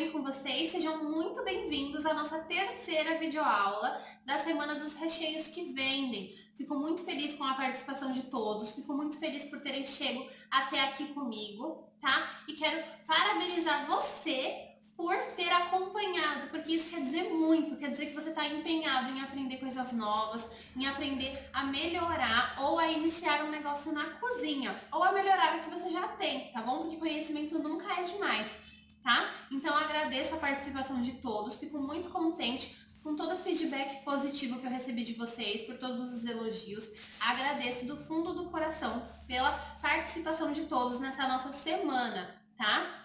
bem com vocês? Sejam muito bem-vindos à nossa terceira videoaula da Semana dos Recheios que Vendem. Fico muito feliz com a participação de todos, fico muito feliz por terem chego até aqui comigo, tá? E quero parabenizar você por ter acompanhado, porque isso quer dizer muito, quer dizer que você está empenhado em aprender coisas novas, em aprender a melhorar ou a iniciar um negócio na cozinha, ou a melhorar o que você já tem, tá bom? Porque conhecimento nunca é demais, tá? Então agradeço a participação de todos, fico muito contente com todo o feedback positivo que eu recebi de vocês, por todos os elogios. Agradeço do fundo do coração pela participação de todos nessa nossa semana, tá?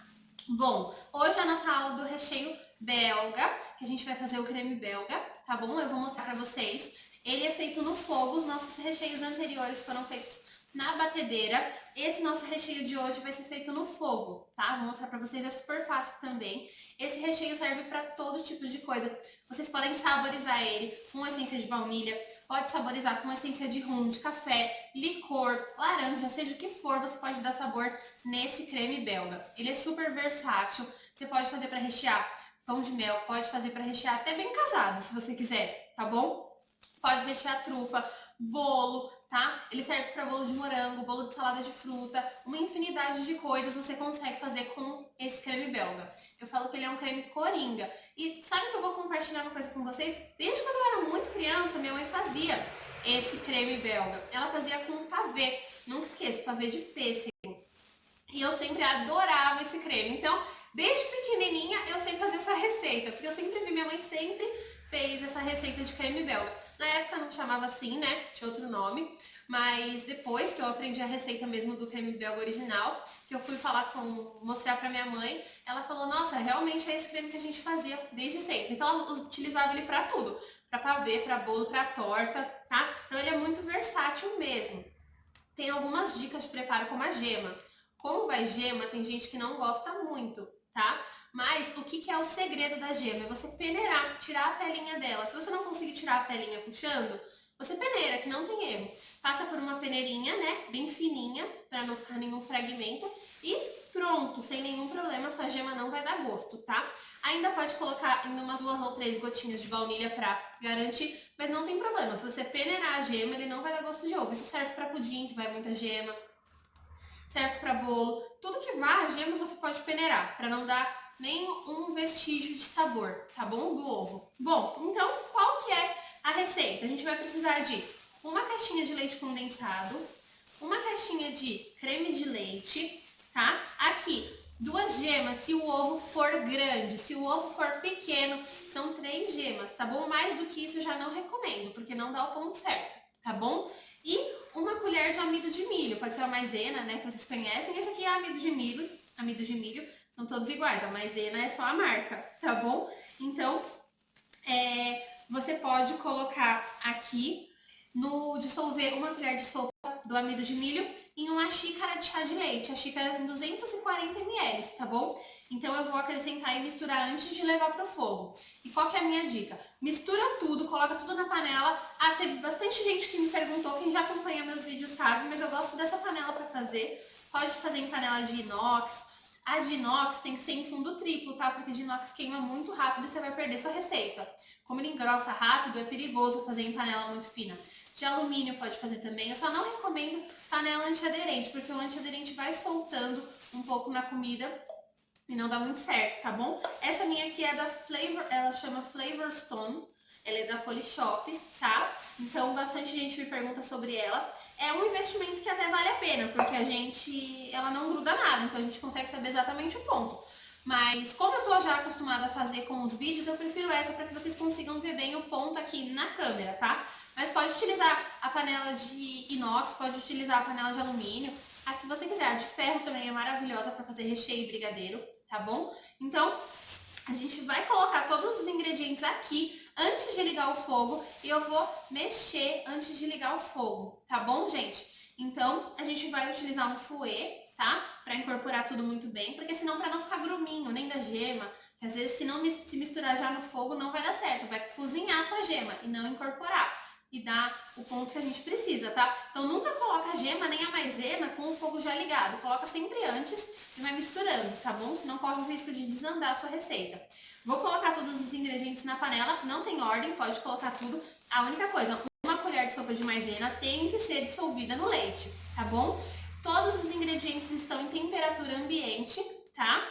Bom, hoje é a nossa aula do recheio belga, que a gente vai fazer o creme belga, tá bom? Eu vou mostrar pra vocês. Ele é feito no fogo, os nossos recheios anteriores foram feitos na batedeira. Esse nosso recheio de hoje vai ser feito no fogo, tá? Vou mostrar pra vocês, é super fácil também. Esse recheio serve para todo tipo de coisa. Vocês podem saborizar ele com essência de baunilha, pode saborizar com essência de rum, de café, licor, laranja, seja o que for, você pode dar sabor nesse creme belga. Ele é super versátil, você pode fazer para rechear pão de mel, pode fazer para rechear até bem casado, se você quiser, tá bom? Pode rechear trufa, bolo, tá? Ele serve para bolo de morango, bolo de salada de fruta, uma infinidade de coisas você consegue fazer com esse creme belga. Eu falo que ele é um creme coringa. E sabe que eu vou compartilhar uma coisa com vocês? Desde quando eu era muito criança, minha mãe fazia esse creme belga. Ela fazia com pavê, nunca esqueço, pavê de pêssego. E eu sempre adorava esse creme. Então, desde pequenininha, eu sei fazer essa receita, porque eu sempre vi, minha mãe sempre fez essa receita de creme belga. Na época não chamava assim, né? Tinha outro nome. Mas depois que eu aprendi a receita mesmo do creme belga original, que eu fui mostrar pra minha mãe, ela falou, nossa, realmente é esse creme que a gente fazia desde sempre. Então ela utilizava ele pra tudo. Pra pavê, pra bolo, pra torta, tá? Então ele é muito versátil mesmo. Tem algumas dicas de preparo como a gema. Como vai gema, tem gente que não gosta muito, tá? Mas o que é o segredo da gema? É você peneirar, tirar a pelinha dela. Se você não conseguir tirar a pelinha puxando, você peneira, que não tem erro. Passa por uma peneirinha, né, bem fininha, para não ficar nenhum fragmento. E pronto, sem nenhum problema, sua gema não vai dar gosto, tá? Ainda pode colocar em umas 2 ou 3 gotinhas de baunilha pra garantir, mas não tem problema. Se você peneirar a gema, ele não vai dar gosto de ovo. Isso serve para pudim, que vai muita gema. Serve para bolo. Tudo que vá a gema você pode peneirar, para não dar nenhum vestígio de sabor, tá bom? Do ovo. Bom, então qual que é a receita? A gente vai precisar de uma caixinha de leite condensado, uma caixinha de creme de leite, tá? Aqui, 2 gemas se o ovo for grande, se o ovo for pequeno, são 3 gemas, tá bom? Mais do que isso eu já não recomendo, porque não dá o ponto certo, tá bom? E uma colher de amido de milho, pode ser a maisena, né, que vocês conhecem. Esse aqui é amido de milho, são todos iguais, a maisena é só a marca, tá bom? Então, você pode colocar aqui, dissolver uma colher de sopa do amido de milho em uma xícara de chá de leite. A xícara tem 240 ml, tá bom? Então eu vou acrescentar e misturar antes de levar pro fogo. E qual que é a minha dica? Mistura tudo, coloca tudo na panela. Ah, teve bastante gente que me perguntou, quem já acompanha meus vídeos sabe, mas eu gosto dessa panela para fazer. Pode fazer em panela de inox. A de inox tem que ser em fundo triplo, tá? Porque de inox queima muito rápido e você vai perder sua receita. Como ele engrossa rápido, é perigoso fazer em panela muito fina. De alumínio pode fazer também. Eu só não recomendo panela antiaderente, porque o antiaderente vai soltando um pouco na comida e não dá muito certo, tá bom? Essa minha aqui é da Flavor, ela chama Flavor Stone. Ela é da Polishop, tá? Então bastante gente me pergunta sobre ela. É um investimento que até vale a pena, porque ela não gruda nada, então a gente consegue saber exatamente o ponto. Mas como eu tô já acostumada a fazer com os vídeos, eu prefiro essa para que vocês consigam ver bem o ponto aqui na câmera, tá? Mas pode utilizar a panela de inox, pode utilizar a panela de alumínio, a que você quiser. A de ferro também é maravilhosa para fazer recheio e brigadeiro, tá bom? Então, a gente vai colocar todos os ingredientes aqui antes de ligar o fogo e eu vou mexer antes de ligar o fogo, tá bom, gente? Então, a gente vai utilizar um fouet, tá? Pra incorporar tudo muito bem, porque senão pra não ficar gruminho, nem da gema, que às vezes se não se misturar já no fogo não vai dar certo, vai cozinhar a sua gema e não incorporar. e dá o ponto que a gente precisa, tá? Então nunca coloca a gema nem a maisena com o fogo já ligado. Coloca sempre antes e vai misturando, tá bom? Senão corre o risco de desandar a sua receita. Vou colocar todos os ingredientes na panela, não tem ordem, pode colocar tudo. A única coisa, uma colher de sopa de maisena tem que ser dissolvida no leite, tá bom? Todos os ingredientes estão em temperatura ambiente, tá?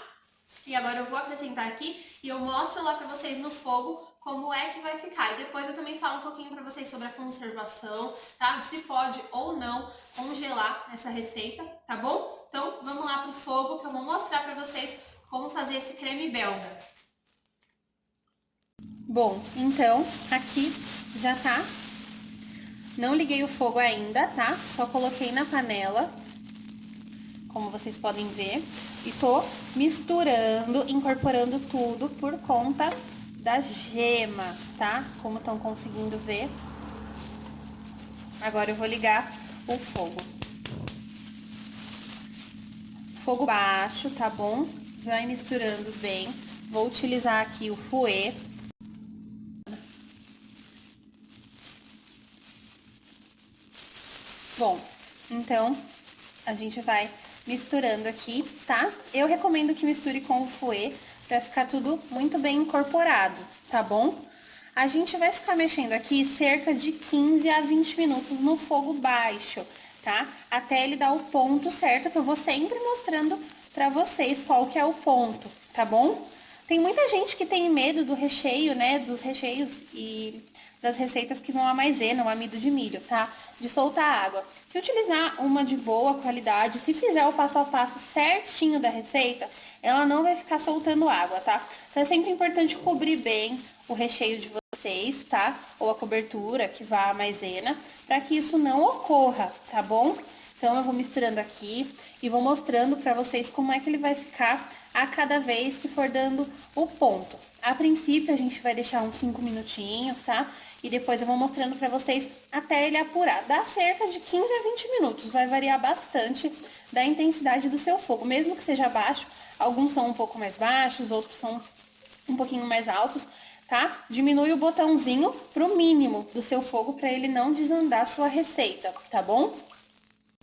E agora eu vou acrescentar aqui e eu mostro lá pra vocês no fogo como é que vai ficar. E depois eu também falo um pouquinho pra vocês sobre a conservação, tá? Se pode ou não congelar essa receita, tá bom? Então vamos lá pro fogo que eu vou mostrar pra vocês como fazer esse creme belga. Bom, então aqui já tá. Não liguei o fogo ainda, tá? Só coloquei na panela, como vocês podem ver. E tô misturando, incorporando tudo por conta da gema, tá? Como estão conseguindo ver. Agora eu vou ligar o fogo. Fogo baixo, tá bom? Vai misturando bem. Vou utilizar aqui o fouet. Bom, então a gente vai misturando aqui, tá? Eu recomendo que misture com o fouet pra ficar tudo muito bem incorporado, tá bom? A gente vai ficar mexendo aqui cerca de 15 a 20 minutos no fogo baixo, tá? Até ele dar o ponto certo, que eu vou sempre mostrando pra vocês qual que é o ponto, tá bom? Tem muita gente que tem medo do recheio, né? Dos recheios e das receitas que vão a maisena, o amido de milho, tá? De soltar água. Se utilizar uma de boa qualidade, se fizer o passo a passo certinho da receita, ela não vai ficar soltando água, tá? Então é sempre importante cobrir bem o recheio de vocês, tá? Ou a cobertura que vá a maisena, para que isso não ocorra, tá bom? Então eu vou misturando aqui e vou mostrando para vocês como é que ele vai ficar a cada vez que for dando o ponto. A princípio a gente vai deixar uns 5 minutinhos, tá? E depois eu vou mostrando pra vocês até ele apurar. Dá cerca de 15 a 20 minutos, vai variar bastante da intensidade do seu fogo. Mesmo que seja baixo, alguns são um pouco mais baixos, outros são um pouquinho mais altos, tá? Diminui o botãozinho pro mínimo do seu fogo pra ele não desandar a sua receita, tá bom?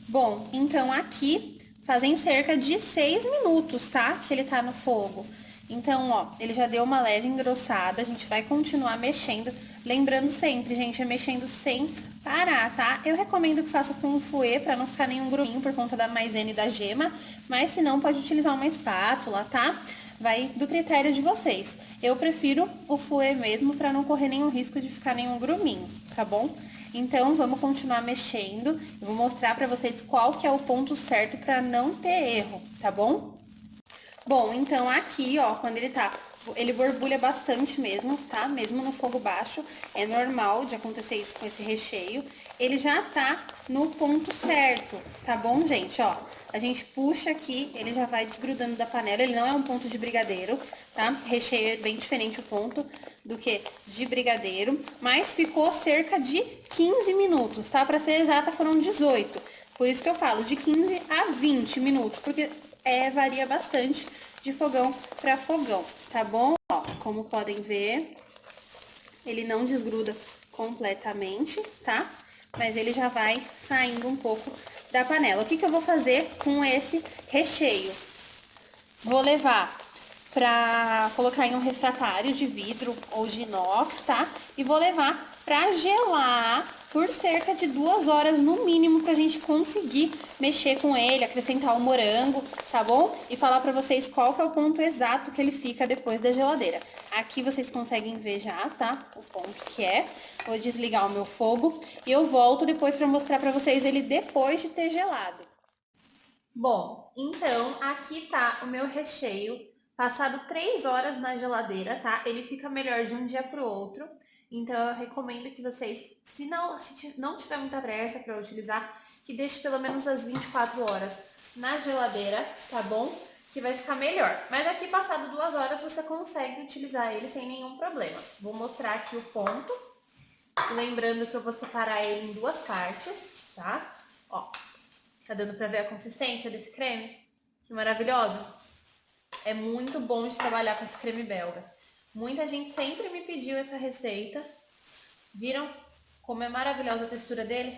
Bom, então aqui fazem cerca de 6 minutos, tá? Que ele tá no fogo. Então, ó, ele já deu uma leve engrossada, a gente vai continuar mexendo. Lembrando sempre, gente, é mexendo sem parar, tá? Eu recomendo que faça com o fouet pra não ficar nenhum gruminho por conta da maisena e da gema. Mas se não, pode utilizar uma espátula, tá? Vai do critério de vocês. Eu prefiro o fouet mesmo pra não correr nenhum risco de ficar nenhum gruminho, tá bom? Então, vamos continuar mexendo. Eu vou mostrar pra vocês qual que é o ponto certo pra não ter erro, tá bom? Bom, então aqui, ó, quando ele borbulha bastante mesmo, tá? Mesmo no fogo baixo, é normal de acontecer isso com esse recheio. Ele já tá no ponto certo, tá bom, gente? Ó, a gente puxa aqui, ele já vai desgrudando da panela. Ele não é um ponto de brigadeiro, tá? Recheio é bem diferente o ponto do que de brigadeiro. Mas ficou cerca de 15 minutos, tá? Pra ser exata, foram 18. Por isso que eu falo de 15 a 20 minutos, porque varia bastante de fogão para fogão, tá bom? Ó, como podem ver, ele não desgruda completamente, tá? Mas ele já vai saindo um pouco da panela. O que que eu vou fazer com esse recheio? Vou levar pra colocar em um refratário de vidro ou de inox, tá? E vou levar pra gelar por cerca de 2 horas no mínimo pra gente conseguir mexer com ele, acrescentar o morango, tá bom? E falar pra vocês qual que é o ponto exato que ele fica depois da geladeira. Aqui vocês conseguem ver já, tá? O ponto que é. Vou desligar o meu fogo e eu volto depois pra mostrar pra vocês ele depois de ter gelado. Bom, então aqui tá o meu recheio. Passado 3 horas na geladeira, tá? Ele fica melhor de um dia pro outro. Então eu recomendo que vocês, se não tiver muita pressa para utilizar, que deixe pelo menos as 24 horas na geladeira, tá bom? Que vai ficar melhor. Mas aqui passado 2 horas você consegue utilizar ele sem nenhum problema. Vou mostrar aqui o ponto. Lembrando que eu vou separar ele em 2 partes, tá? Ó, tá dando pra ver a consistência desse creme? Que maravilhoso! É muito bom de trabalhar com esse creme belga. Muita gente sempre me pediu essa receita. Viram como é maravilhosa a textura dele.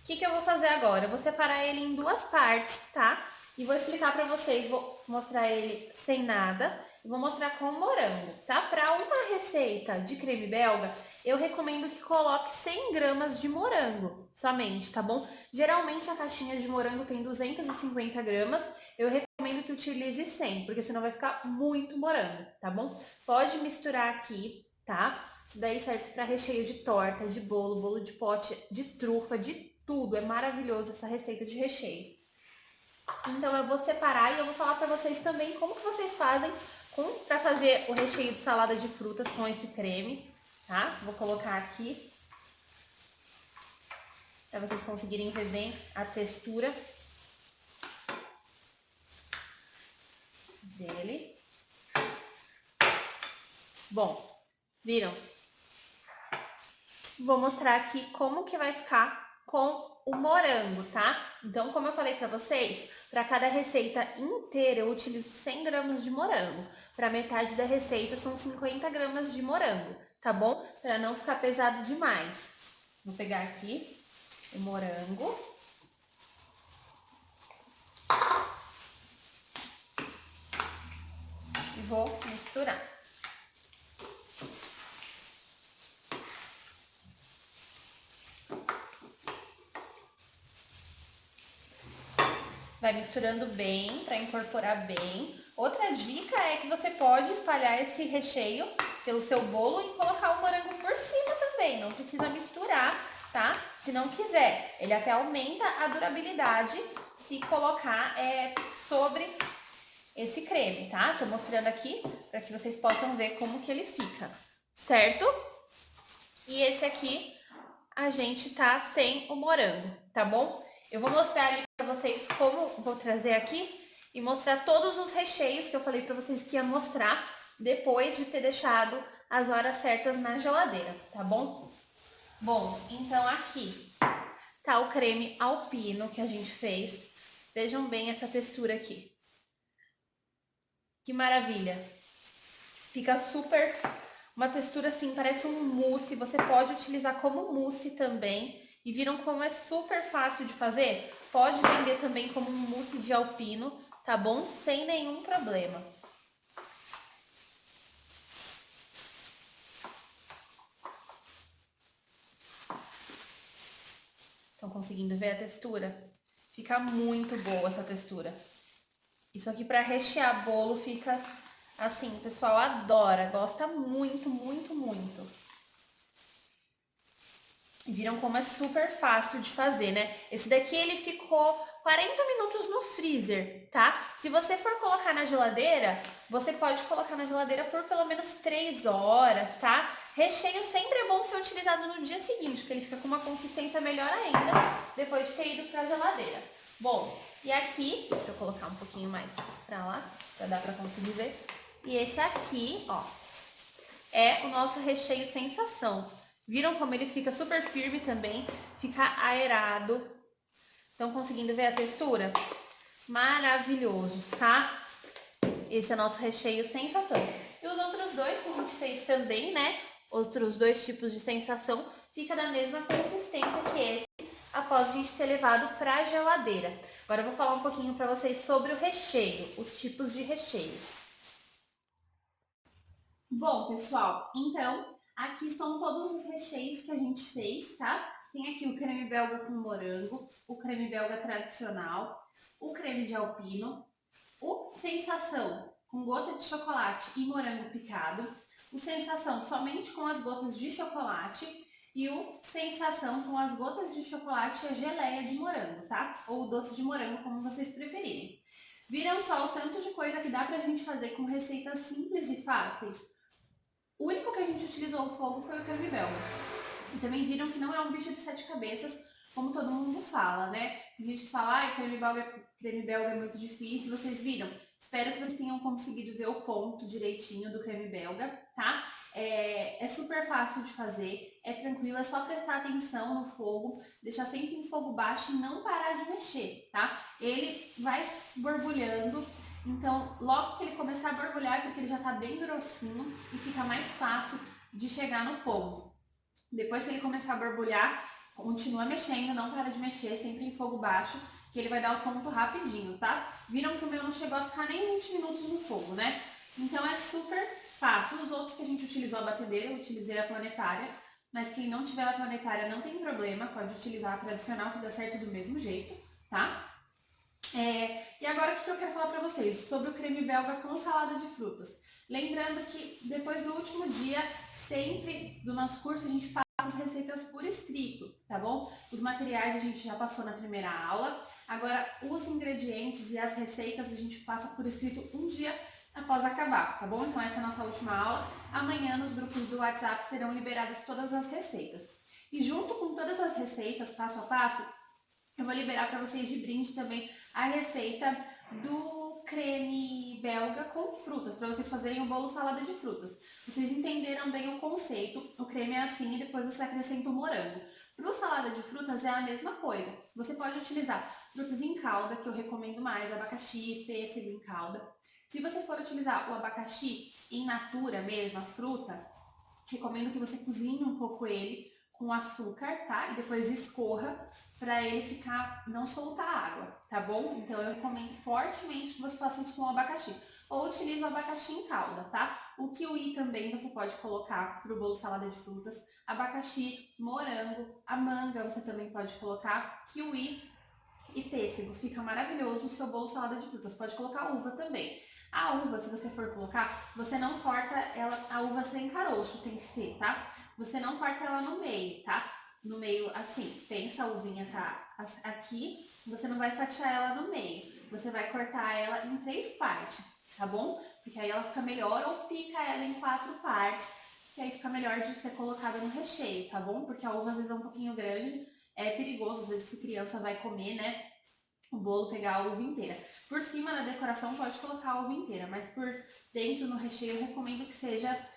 O que eu vou fazer agora? Eu vou separar ele em duas partes, tá? E vou explicar pra vocês, vou mostrar ele sem nada e vou mostrar com morango, tá? Pra uma receita de creme belga, eu recomendo que coloque 100 gramas de morango somente, tá bom? Geralmente a caixinha de morango tem 250 gramas, eu recomendo que utilize 100, porque senão vai ficar muito morango, tá bom? Pode misturar aqui, tá? Isso daí serve para recheio de torta, de bolo, bolo de pote, de trufa, de tudo. É maravilhoso essa receita de recheio. Então eu vou separar e eu vou falar para vocês também como que vocês fazem para fazer o recheio de salada de frutas com esse creme, tá? Vou colocar aqui para vocês conseguirem ver bem a textura dele. Bom, viram? Vou mostrar aqui como que vai ficar com o morango, tá? Então, como eu falei pra vocês, para cada receita inteira eu utilizo 100 gramas de morango. Para metade da receita são 50 gramas de morango, tá bom? Para não ficar pesado demais. Vou pegar aqui o morango. E vou misturar. Vai misturando bem, para incorporar bem. Outra dica é que você pode espalhar esse recheio pelo seu bolo e colocar o morango por cima também. Não precisa misturar, tá? Se não quiser, ele até aumenta a durabilidade se colocar sobre esse creme, tá? Tô mostrando aqui para que vocês possam ver como que ele fica, certo? E esse aqui a gente tá sem o morango, tá bom? Eu vou mostrar ali para vocês como vou trazer aqui e mostrar todos os recheios que eu falei para vocês que ia mostrar depois de ter deixado as horas certas na geladeira, tá bom? Bom, então aqui tá o creme alpino que a gente fez. Vejam bem essa textura aqui. Que maravilha! Fica super, uma textura assim, parece um mousse. Você pode utilizar como mousse também. E viram como é super fácil de fazer? Pode vender também como um mousse de alpino, tá bom? Sem nenhum problema. Estão conseguindo ver a textura? Fica muito boa essa textura. Isso aqui para rechear bolo fica assim, o pessoal adora, gosta muito, muito, muito. E viram como é super fácil de fazer, né? Esse daqui ele ficou 40 minutos no freezer, tá? Se você for colocar na geladeira, você pode colocar na geladeira por pelo menos 3 horas, tá? Recheio sempre é bom ser utilizado no dia seguinte, porque ele fica com uma consistência melhor ainda depois de ter ido pra geladeira. Bom, e aqui, deixa eu colocar um pouquinho mais pra lá, pra dar pra conseguir ver. E esse aqui, ó, é o nosso recheio sensação. Viram como ele fica super firme também, fica aerado. Estão conseguindo ver a textura? Maravilhoso, tá? Esse é o nosso recheio sensação. E os outros dois que a gente fez também, né? Outros dois tipos de sensação, fica da mesma consistência que esse, após a gente ter levado pra geladeira. Agora eu vou falar um pouquinho pra vocês sobre o recheio, os tipos de recheio. Bom, pessoal, então aqui estão todos os recheios que a gente fez, tá? Tem aqui o creme belga com morango, o creme belga tradicional, o creme de alpino, o sensação com gota de chocolate e morango picado, o sensação somente com as gotas de chocolate e o sensação com as gotas de chocolate e a geleia de morango, tá? Ou doce de morango, como vocês preferirem. Viram só o tanto de coisa que dá pra gente fazer com receitas simples e fáceis? O único que a gente utilizou o fogo foi o creme belga. E também viram que não é um bicho de 7 cabeças, como todo mundo fala, né? Tem gente que fala, ah, creme belga é muito difícil, vocês viram? Espero que vocês tenham conseguido ver o ponto direitinho do creme belga, tá? É super fácil de fazer, é tranquilo, é só prestar atenção no fogo, deixar sempre em fogo baixo e não parar de mexer, tá? Ele vai borbulhando. Então, logo que ele começar a borbulhar, porque ele já tá bem grossinho e fica mais fácil de chegar no ponto. Depois que ele começar a borbulhar, continua mexendo, não para de mexer, sempre em fogo baixo, que ele vai dar o ponto rapidinho, tá? Viram que o meu não chegou a ficar nem 20 minutos no fogo, né? Então é super fácil. Os outros que a gente utilizou a batedeira, eu utilizei a planetária, mas quem não tiver a planetária não tem problema, pode utilizar a tradicional que dá certo do mesmo jeito, tá? E agora o que eu quero falar pra vocês? Sobre o creme belga com salada de frutas. Lembrando que depois do último dia, sempre do nosso curso, a gente passa as receitas por escrito, tá bom? Os materiais a gente já passou na primeira aula, agora os ingredientes e as receitas a gente passa por escrito um dia após acabar, tá bom? Então essa é a nossa última aula. Amanhã nos grupos do WhatsApp serão liberadas todas as receitas. E junto com todas as receitas, passo a passo, eu vou liberar para vocês de brinde também a receita do creme belga com frutas, para vocês fazerem o bolo salada de frutas. Vocês entenderam bem o conceito, o creme é assim e depois você acrescenta o morango. Para salada de frutas é a mesma coisa. Você pode utilizar frutas em calda, que eu recomendo mais, abacaxi, pêssego em calda. Se você for utilizar o abacaxi in natura mesmo, a fruta, recomendo que você cozinhe um pouco ele com açúcar, tá? E depois escorra para ele ficar, não soltar água, tá bom? Então eu recomendo fortemente que você faça isso com o abacaxi. Ou utilize o abacaxi em calda, tá? O kiwi também você pode colocar pro bolo salada de frutas. Abacaxi, morango, a manga você também pode colocar. Kiwi e pêssego, fica maravilhoso o seu bolo salada de frutas. Pode colocar uva também. A uva, se você for colocar, você não corta ela, a uva sem caroço tem que ser, tá? Você não corta ela no meio, tá? No meio, assim, pensa a uvinha tá aqui, você não vai fatiar ela no meio. Você vai cortar ela em 3 partes, tá bom? Porque aí ela fica melhor, ou pica ela em 4 partes, que aí fica melhor de ser colocada no recheio, tá bom? Porque a uva às vezes é um pouquinho grande, é perigoso, às vezes se criança vai comer, né? O bolo pegar a uva inteira. Por cima da decoração pode colocar a uva inteira, mas por dentro no recheio eu recomendo que seja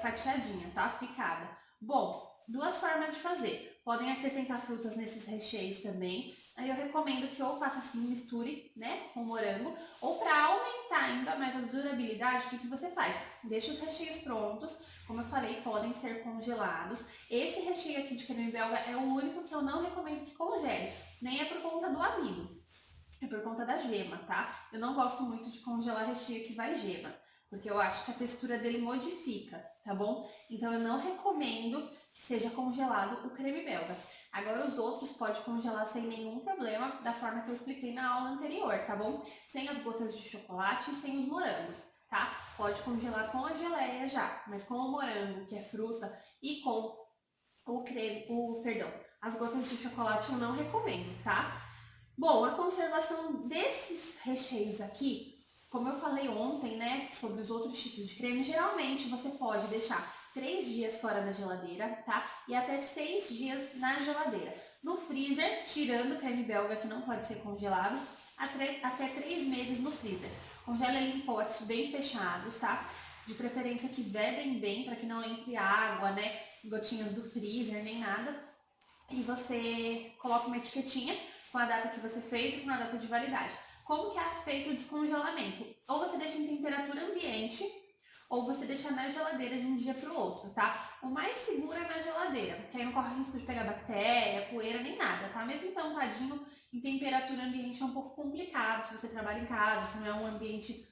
fatiadinha, tá? Picada. Bom, 2 formas de fazer. Podem acrescentar frutas nesses recheios também. Aí eu recomendo que ou faça assim, misture, né, com morango, ou para aumentar ainda mais a durabilidade, o que você faz? Deixa os recheios prontos, como eu falei, podem ser congelados. Esse recheio aqui de creme belga é o único que eu não recomendo que congele, nem é por conta do amido, é por conta da gema, tá? Eu não gosto muito de congelar recheio que vai gema, porque eu acho que a textura dele modifica, tá bom? Então eu não recomendo que seja congelado o creme belga. Agora os outros pode congelar sem nenhum problema, da forma que eu expliquei na aula anterior, tá bom? Sem as gotas de chocolate e sem os morangos, tá? Pode congelar com a geleia já, mas com o morango, que é fruta, e com o creme, as gotas de chocolate eu não recomendo, tá? Bom, a conservação desses recheios aqui, como eu falei ontem, né, sobre os outros tipos de creme, geralmente você pode deixar 3 dias fora da geladeira, tá? E até 6 dias na geladeira. No freezer, tirando o creme belga que não pode ser congelado, até 3 meses no freezer. Congela ele em potes bem fechados, tá? De preferência que vedem bem, para que não entre água, né, gotinhas do freezer, nem nada. E você coloca uma etiquetinha com a data que você fez e com a data de validade. Como que é feito o descongelamento? Ou você deixa em temperatura ambiente, ou você deixa na geladeira de um dia para o outro, tá? O mais seguro é na geladeira, porque aí não corre risco de pegar bactéria, poeira, nem nada, tá? Mesmo tampadinho em temperatura ambiente é um pouco complicado, se você trabalha em casa, se não é um ambiente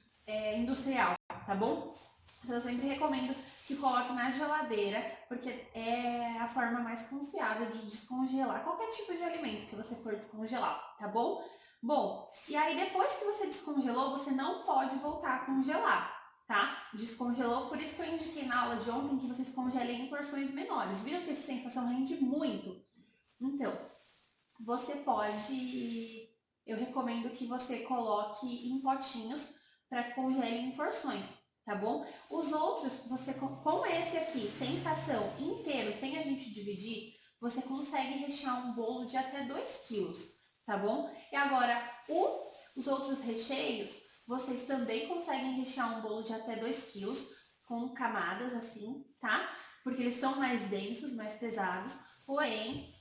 industrial, tá bom? Então eu sempre recomendo que coloque na geladeira, porque é a forma mais confiável de descongelar qualquer tipo de alimento que você for descongelar, tá bom? Bom, e aí depois que você descongelou, você não pode voltar a congelar, tá? Descongelou, por isso que eu indiquei na aula de ontem que vocês congelem em porções menores. Viram que essa sensação rende muito? Então, você pode... Eu recomendo que você coloque em potinhos para que congele em porções, tá bom? Os outros, você com esse aqui, sensação inteiro, sem a gente dividir, você consegue rechear um bolo de até 2 quilos, tá bom? E agora, os outros recheios, vocês também conseguem rechear um bolo de até 2 quilos, com camadas assim, tá? Porque eles são mais densos, mais pesados, porém,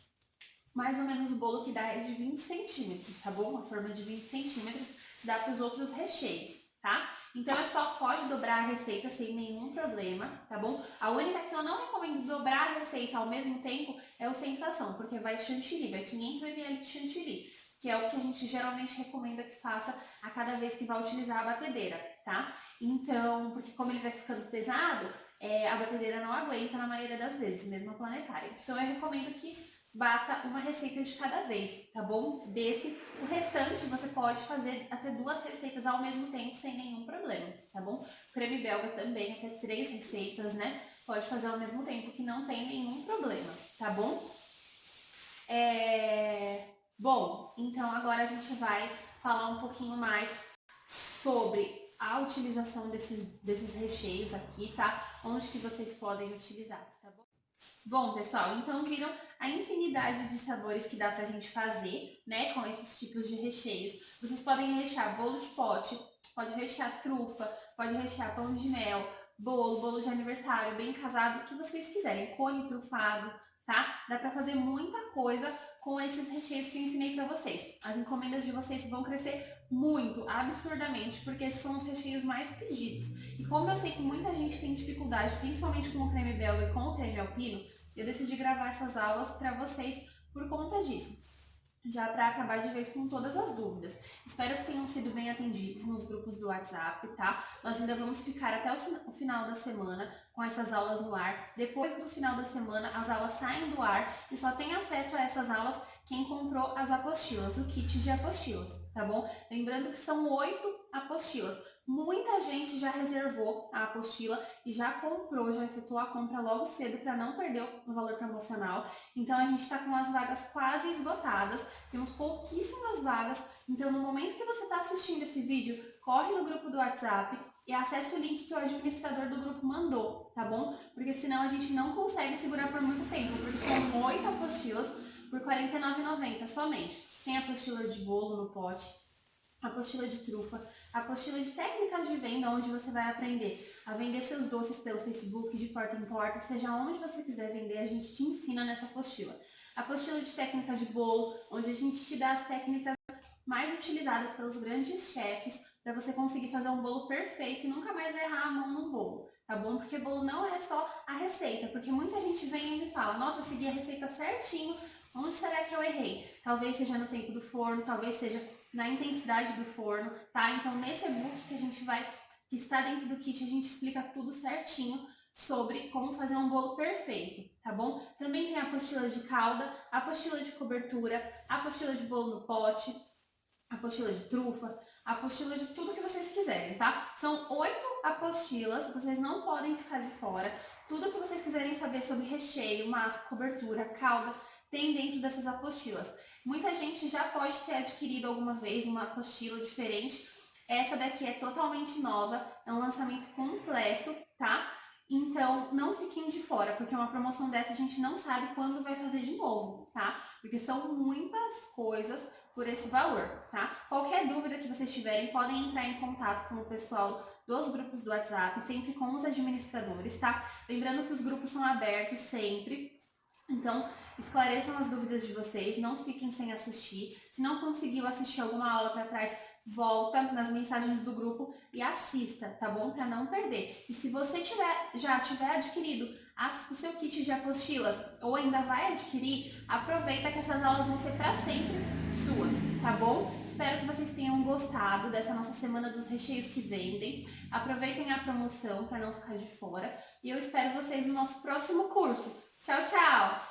mais ou menos o bolo que dá é de 20 centímetros, tá bom? A forma de 20 centímetros dá para os outros recheios. tá? Então pode dobrar a receita sem nenhum problema, tá bom? A única que eu não recomendo dobrar a receita ao mesmo tempo é o sensação, porque vai chantilly, vai 500 ml de chantilly, que é o que a gente geralmente recomenda que faça a cada vez que vai utilizar a batedeira, tá? Então, porque como ele vai ficando pesado, a batedeira não aguenta na maioria das vezes, mesmo a planetária. Então eu recomendo que bata uma receita de cada vez, tá bom? O restante você pode fazer até 2 receitas ao mesmo tempo sem nenhum problema, tá bom? Creme belga também, até 3 receitas, né? Pode fazer ao mesmo tempo que não tem nenhum problema, tá bom? Bom, então agora a gente vai falar um pouquinho mais sobre a utilização desses recheios aqui, tá? Onde que vocês podem utilizar, tá bom? Bom, pessoal, então viram a infinidade de sabores que dá pra gente fazer, né, com esses tipos de recheios. Vocês podem rechear bolo de pote, pode rechear trufa, pode rechear pão de mel, bolo de aniversário, bem casado, o que vocês quiserem, cone trufado, tá? Dá pra fazer muita coisa com esses recheios que eu ensinei pra vocês. As encomendas de vocês vão crescer muito, absurdamente, porque esses são os recheios mais pedidos. E como eu sei que muita gente tem dificuldade, principalmente com o creme belga e com o creme alpino, eu decidi gravar essas aulas para vocês por conta disso. Já para acabar de vez com todas as dúvidas. Espero que tenham sido bem atendidos nos grupos do WhatsApp, tá? Nós ainda vamos ficar até o final da semana com essas aulas no ar. Depois do final da semana, as aulas saem do ar e só tem acesso a essas aulas quem comprou as apostilas, o kit de apostilas, tá bom? Lembrando que são 8 apostilas. Muita gente já reservou a apostila e já comprou, já efetuou a compra logo cedo para não perder o valor promocional. Então a gente está com as vagas quase esgotadas, temos pouquíssimas vagas. Então no momento que você está assistindo esse vídeo, corre no grupo do WhatsApp e acesse o link que o administrador do grupo mandou, tá bom? Porque senão a gente não consegue segurar por muito tempo, porque são 8 apostilas por R$ 49,90 somente. Tem apostila de bolo no pote, apostila de trufa, apostila de técnicas de venda, onde você vai aprender a vender seus doces pelo Facebook, de porta em porta, seja onde você quiser vender, a gente te ensina nessa apostila. Apostila de técnicas de bolo, onde a gente te dá as técnicas mais utilizadas pelos grandes chefes, para você conseguir fazer um bolo perfeito e nunca mais errar a mão no bolo, tá bom? Porque bolo não é só a receita, porque muita gente vem e me fala, nossa, eu segui a receita certinho, onde será que eu errei? Talvez seja no tempo do forno, talvez seja na intensidade do forno, tá? Então nesse e-book que está dentro do kit, a gente explica tudo certinho sobre como fazer um bolo perfeito, tá bom? Também tem a apostila de calda, a apostila de cobertura, a apostila de bolo no pote, a apostila de trufa, a apostila de tudo que vocês quiserem, tá? São 8 apostilas, vocês não podem ficar de fora. Tudo que vocês quiserem saber sobre recheio, massa, cobertura, calda, tem dentro dessas apostilas. Muita gente já pode ter adquirido alguma vez uma apostila diferente. Essa daqui é totalmente nova, é um lançamento completo, tá? Então, não fiquem de fora, porque uma promoção dessa a gente não sabe quando vai fazer de novo, tá? Porque são muitas coisas por esse valor, tá? Qualquer dúvida que vocês tiverem, podem entrar em contato com o pessoal dos grupos do WhatsApp, sempre com os administradores, tá? Lembrando que os grupos são abertos sempre. Então, esclareçam as dúvidas de vocês, não fiquem sem assistir. Se não conseguiu assistir alguma aula para trás, volta nas mensagens do grupo e assista, tá bom? Para não perder. E se você já tiver adquirido o seu kit de apostilas ou ainda vai adquirir, aproveita que essas aulas vão ser para sempre suas, tá bom? Espero que vocês tenham gostado dessa nossa semana dos recheios que vendem. Aproveitem a promoção para não ficar de fora. E eu espero vocês no nosso próximo curso. Tchau, tchau!